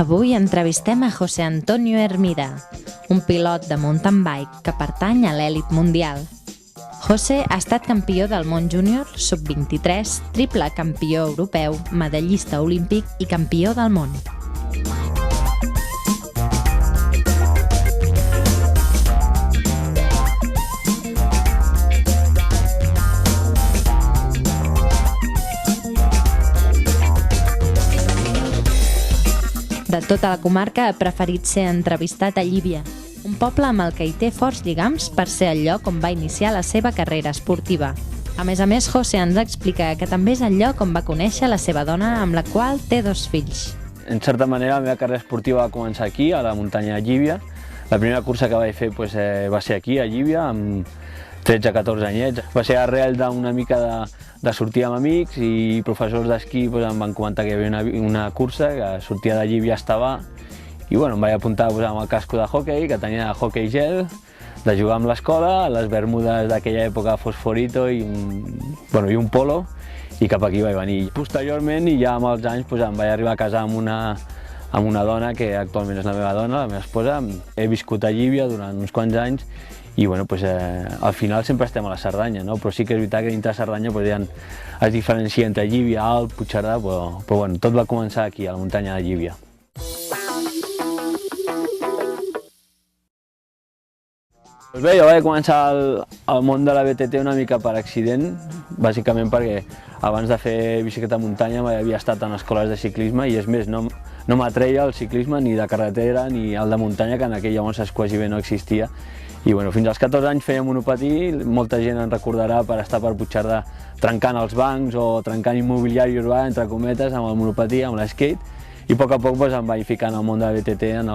Avui entrevistem a José Antonio Hermida, un pilot de mountain bike que pertany a l'elit mundial. José ha estat campió del món júnior, sub-23, triple campió europeu, medallista olímpic i campió del món. De tota la comarca ha preferit ser entrevistat a Llívia, un poble amb el que hi té forts lligams per ser el lloc on va iniciar la seva carrera esportiva. A més, José ens explica que també és el lloc on va conèixer la seva dona, amb la qual té 2 fills. En certa manera, la meva carrera esportiva va començar aquí, a la muntanya de Llívia. La primera cursa que vaig fer va ser aquí, a Llívia, amb 13-14 anyets. Va ser arrel d'una mica de sortir amb amics i professors d'esquí em van comentar que hi havia una cursa que sortia de Llívia a Estavar i em vaig apuntar amb el casco de hoquei, que tenia hoquei gel, de jugar amb l'escola, les bermudes d'aquella època fosforito i un polo, i cap aquí vaig venir. Posteriorment, i ja amb els anys, em vaig arribar a casar amb una dona que actualment és la meva dona, la meva esposa. He viscut a Llívia durant uns quants anys i al final sempre estem a la Cerdanya, no? Però sí que és veritat que dintre de Cerdanya es diferencia entre Llívia, Alp, Puigcerdà, però tot va començar aquí, a la muntanya de Llívia. Bé, jo vaig començar al món de la BTT una mica per accident, bàsicament perquè abans de fer bicicleta de muntanya havia estat en escoles de ciclisme i és més, no m'atreia el ciclisme ni de carretera ni el de muntanya, que en aquell llavors quasi bé no existia. I fins als 14 anys feia monopatí, molta gent en recordarà per estar per Puigcerdà trencant els bancs o trencant immobiliari urbà, entre cometes, amb el monopatí, amb l'skate, i a poc em vaig ficar en el món de la BTT en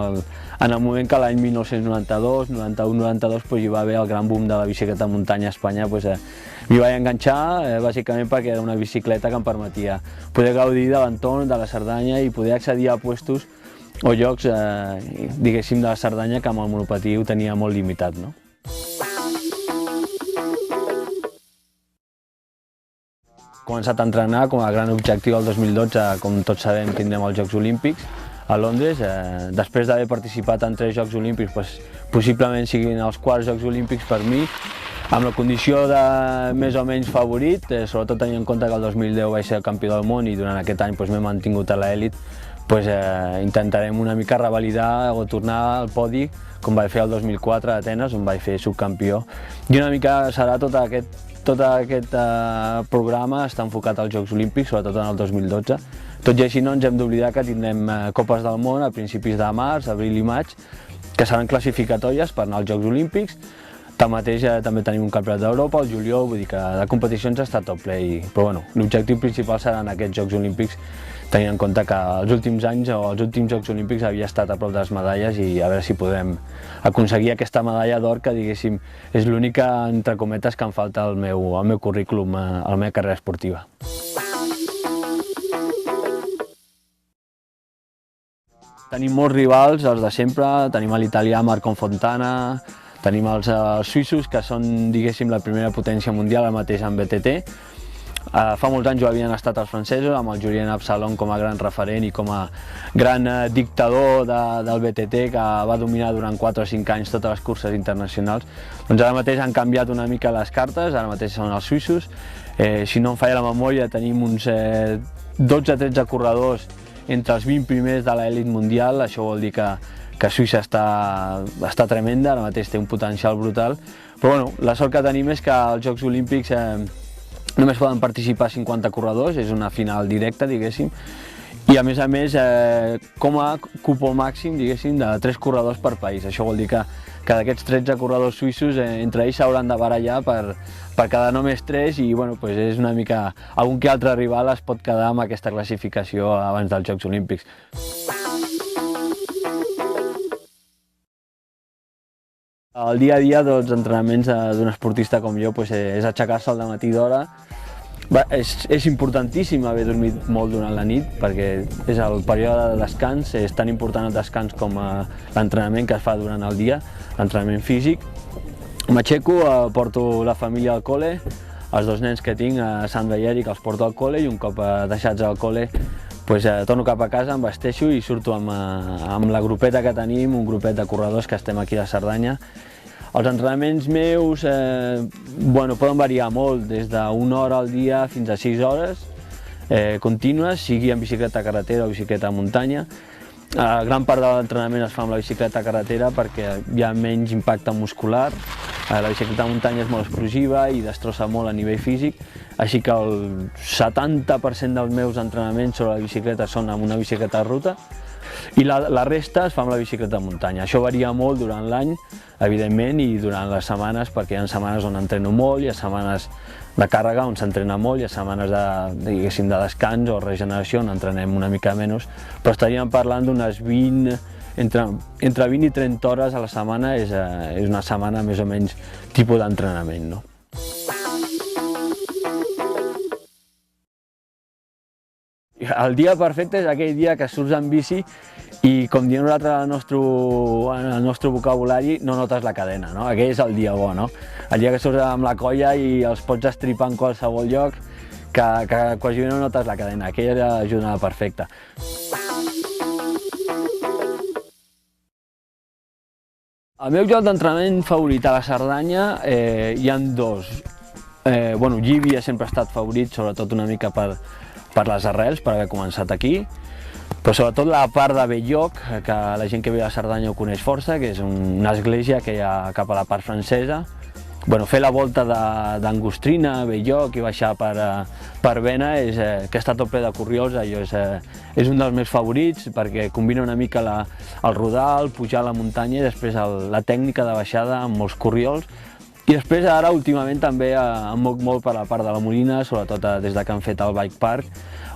el moment que l'any 1992, 91-92 hi va haver el gran boom de la bicicleta de muntanya a Espanya. M'hi vaig enganxar bàsicament perquè era una bicicleta que em permetia poder gaudir de l'entorn de la Cerdanya i poder accedir a puestos o llocs, diguéssim, de la Cerdanya que amb el monopatí ho tenia molt limitat, no? He començat a entrenar com a gran objectiu el 2012, com tots sabem, tindrem els Jocs Olímpics a Londres. Després d'haver participat en 3 Jocs Olímpics, possiblement siguin els 4 Jocs Olímpics per mi, amb la condició de més o menys favorit, sobretot tenint en compte que el 2010 vaig ser el campió del món i durant aquest any m'he mantingut a l'elit. Intentarem una mica revalidar o tornar al podi, com vaig fer el 2004 a Atenes, on vaig fer subcampió. I una mica serà tot aquest programa està enfocat als Jocs Olímpics, sobretot en el 2012. Tot i així no ens hem d'oblidar que tindrem Copes del Món a principis de març, abril i maig, que seran classificatòries per anar als Jocs Olímpics. Tanmateix també tenim un campionat d'Europa al juliol, vull dir que de competicions està tot ple. Però l'objectiu principal seran aquests Jocs Olímpics, tenint en compte que els últims anys o els últims Jocs Olímpics havia estat a prop de les medalles i a veure si podem aconseguir aquesta medalla d'or que, diguéssim, és l'única, entre cometes, que em falta al meu currículum, a la meva carrera esportiva. Tenim molts rivals, els de sempre, tenim l'italià Marco Fontana, tenim els suïssos, que són, diguéssim, la primera potència mundial ara mateix en BTT. Fa molts anys ho havien estat els francesos, amb el Julien Absalon com a gran referent i com a gran dictador del BTT, que va dominar durant 4 o 5 anys totes les curses internacionals. Doncs ara mateix han canviat una mica les cartes, ara mateix són els suïssos. Si no em falla la memòria, tenim uns 12-13 corredors entre els 20 primers de l'elit mundial. Això vol dir que Suïssa està tremenda, ara mateix té un potencial brutal. Però la sort que tenim és que als Jocs Olímpics només poden participar 50 corredors, és una final directa, diguéssim, i a més, com a cupó màxim, diguéssim, de 3 corredors per país. Això vol dir que d'aquests 13 corredors suïssos, entre ells s'hauran de barallar per quedar només 3 i és una mica, algun que altre rival es pot quedar amb aquesta classificació abans dels Jocs Olímpics. El dia a dia dels entrenaments d'un esportista com jo és aixecar-se al matí d'hora. És importantíssim haver dormit molt durant la nit perquè és el període de descans, és tan important el descans com l'entrenament que es fa durant el dia, l'entrenament físic. M'aixeco, porto la família al col·le, els 2 nens que tinc, Sandra i Eric, els porto al col·le i un cop deixats al col·le torno cap a casa, em vesteixo i surto amb la grupeta que tenim, un grupet de corredors que estem aquí a Cerdanya. Els entrenaments meus poden variar molt, des d'una hora al dia fins a 6 hores contínues, sigui en bicicleta carretera o bicicleta de muntanya. Gran part de l'entrenament es fa amb la bicicleta carretera perquè hi ha menys impacte muscular. La bicicleta de muntanya és molt explosiva i destrossa molt a nivell físic, així que el 70% dels meus entrenaments sobre la bicicleta són amb una bicicleta de ruta i la resta es fa amb la bicicleta de muntanya. Això varia molt durant l'any, evidentment, i durant les setmanes, perquè hi ha setmanes on entreno molt, hi ha setmanes de càrrega on s'entrena molt, hi ha setmanes de descans o regeneració on entrenem una mica menys, però estaríem parlant d'unes 20, entre 20 i 30 hores a la setmana és una setmana més o menys tipus d'entrenament, no? El dia perfecte és aquell dia que surts en bici i, com diem nosaltres en el nostre vocabulari, no notes la cadena, no? Aquell és el dia bo, no? El dia que surts amb la colla i els pots estripar en qualsevol lloc, que quasi no notes la cadena. Aquella era la jornada perfecta. El meu lloc d'entrenament favorit a la Cerdanya hi ha dos. Llívia sempre ha estat favorit, sobretot una mica per les arrels, per haver començat aquí, però sobretot la part de Belllloc, que la gent que ve a la Cerdanya ho coneix força, que és una església que hi ha cap a la part francesa. Fer la volta d'Angostrina, Belllloc i baixar per Vena, que està tot ple de corriols, allò és un dels meus favorits, perquè combina una mica el rodar, el pujar a la muntanya i després la tècnica de baixada amb molts corriols. I després ara últimament també em moc molt per la part de la Molina, sobretot des que han fet el bike park,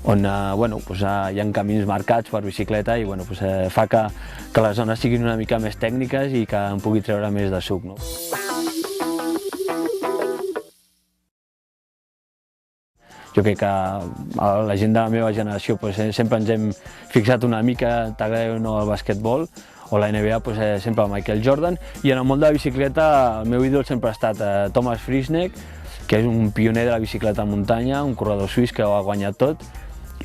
on hi ha camins marcats per bicicleta i fa que les zones siguin una mica més tècniques i que em pugui treure més de suc. Jo crec que la gent de la meva generació sempre ens hem fixat una mica, t'agrada o no el basquetbol, o la NBA, sempre el Michael Jordan, i en el món de la bicicleta el meu ídol sempre ha estat Thomas Friesneck, que és un pioner de la bicicleta de muntanya, un corredor suís que ho ha guanyat tot,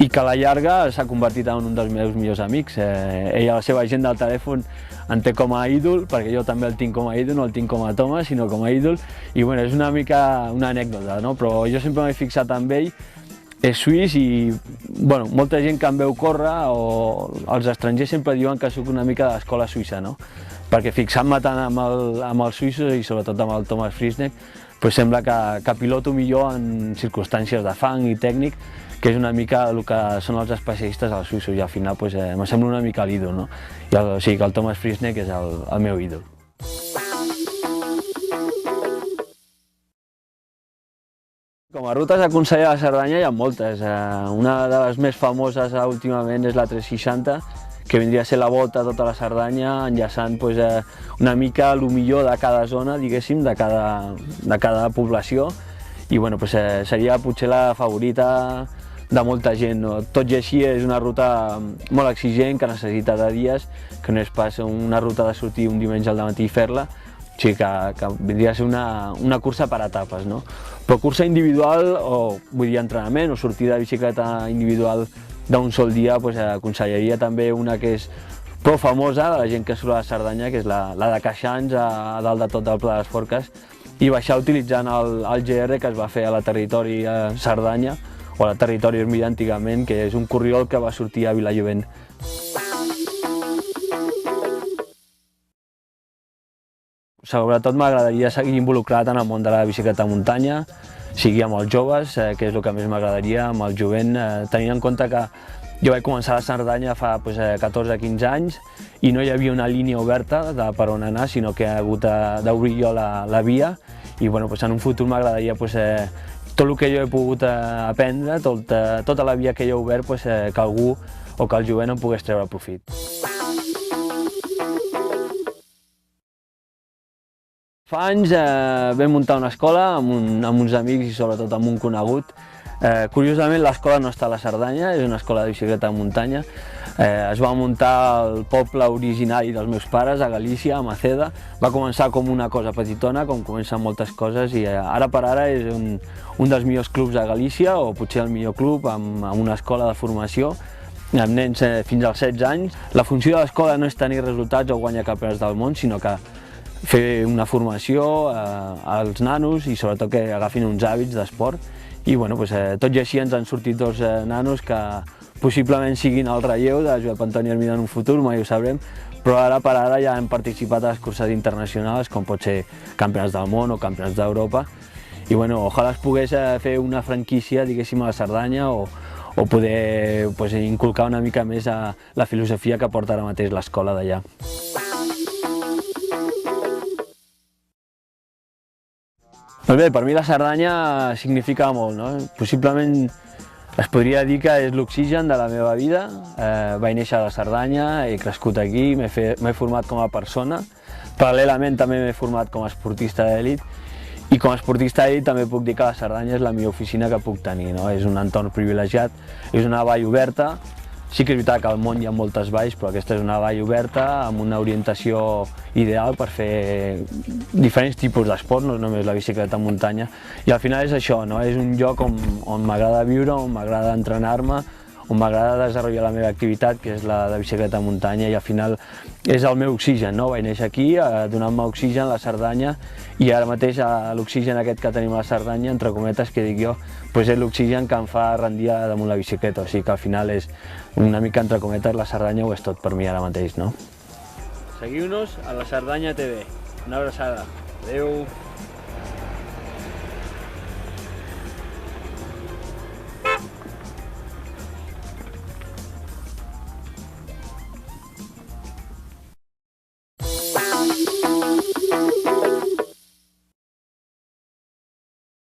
i que a la llarga s'ha convertit en un dels meus millors amics. Ell a la seva agenda del telèfon en té com a ídol, perquè jo també el tinc com a ídol, no el tinc com a Thomas, sinó com a ídol, i és una mica una anècdota, no? Però jo sempre m'he fixat en ell. És suís i molta gent que em veu córrer o els estrangers sempre diuen que soc una mica de l'escola suïssa, no? Perquè fixant-me tant amb els suïssos i sobretot amb el Thomas Friesneck, sembla que piloto millor en circumstàncies de fang i tècnic, que és una mica el que són els especialistes als suïssos, i al final em sembla una mica l'ídol, no? O sigui que el Thomas Friesneck és el meu ídol. Com a rutes a aconsellar a la Cerdanya hi ha moltes. Una de les més famoses últimament és la 360, que vindria a ser la volta a tota la Cerdanya, enllaçant una mica el millor de cada zona, diguéssim, de cada població. I seria potser la favorita de molta gent. Tot i així és una ruta molt exigent, que necessita de dies, que no és pas una ruta de sortir un diumenge al matí i fer-la, o sigui que vindria a ser una cursa per etapes, no? Però cursa individual, o vull dir entrenament, o sortida de bicicleta individual d'un sol dia, aconsellaria també una que és prou famosa, de la gent que surt a la Cerdanya, que és la de Caixans, a dalt de tot del Pla de les Forques, i baixar utilitzant el GR que es va fer a la Territori Cerdanya, o a la Territori Ermida antigament, que és un corriol que va sortir a Vilallobent. Sobretot m'agradaria seguir involucrat en el món de la bicicleta de muntanya, sigui amb els joves, que és el que més m'agradaria, amb el jovent, tenint en compte que jo vaig començar a la Cerdanya fa 14-15 anys i no hi havia una línia oberta per on anar, sinó que he hagut d'obrir jo la via, i en un futur m'agradaria tot el que jo he pogut aprendre, tota la via que jo he obert, que algú o que el jovent en pogués treure profit. Fa anys vam muntar una escola amb uns amics i sobretot amb un conegut. Curiosament l'escola no està a la Cerdanya, és una escola de bicicleta de muntanya. Es va muntar al poble originari dels meus pares, a Galícia, a Maceda. Va començar com una cosa petitona, com comencen moltes coses, i ara per ara és un dels millors clubs de Galícia, o potser el millor club, amb una escola de formació, amb nens fins als 16 anys. La funció de l'escola no és tenir resultats o guanyar campionats del món, sinó que fer una formació als nanos i sobretot que agafin uns hàbits d'esport. I tot i així ens han sortit dos nanos que possiblement siguin el relleu de Josep Antoni Hermida en un futur, mai ho sabrem, però ara per ara ja hem participat a les curses internacionals, com pot ser campionats del món o campionats d'Europa. I ojalà es pogués fer una franquícia, diguéssim, a la Cerdanya o poder inculcar una mica més la filosofia que porta ara mateix l'escola d'allà. Doncs bé, per mi la Cerdanya significa molt, no? Possiblement es podria dir que és l'oxigen de la meva vida. Vaig néixer a la Cerdanya, he crescut aquí, m'he format com a persona. Paral·lelament també m'he format com a esportista d'elit. I com a esportista d'elit també puc dir que la Cerdanya és la millor oficina que puc tenir, no? És un entorn privilegiat, és una vall oberta. Sí que és veritat que al món hi ha moltes valls, però aquesta és una vall oberta amb una orientació ideal per fer diferents tipus d'esport, no només la bicicleta en muntanya. I al final és això, no? És un lloc on m'agrada viure, on m'agrada entrenar-me, on m'agrada desenvolupar la meva activitat, que és la de bicicleta en muntanya, i al final és el meu oxigen, no? Vaig néixer aquí, donant-me oxigen a la Cerdanya, i ara mateix l'oxigen aquest que tenim a la Cerdanya, entre cometes, que dic jo, és l'oxigen que em fa rendir damunt la bicicleta, o sigui que al final és una mica, entre cometes, la Cerdanya ho és tot per mi ara mateix, no? Seguiu-nos a la Cerdanya TV. Una abraçada. Adéu!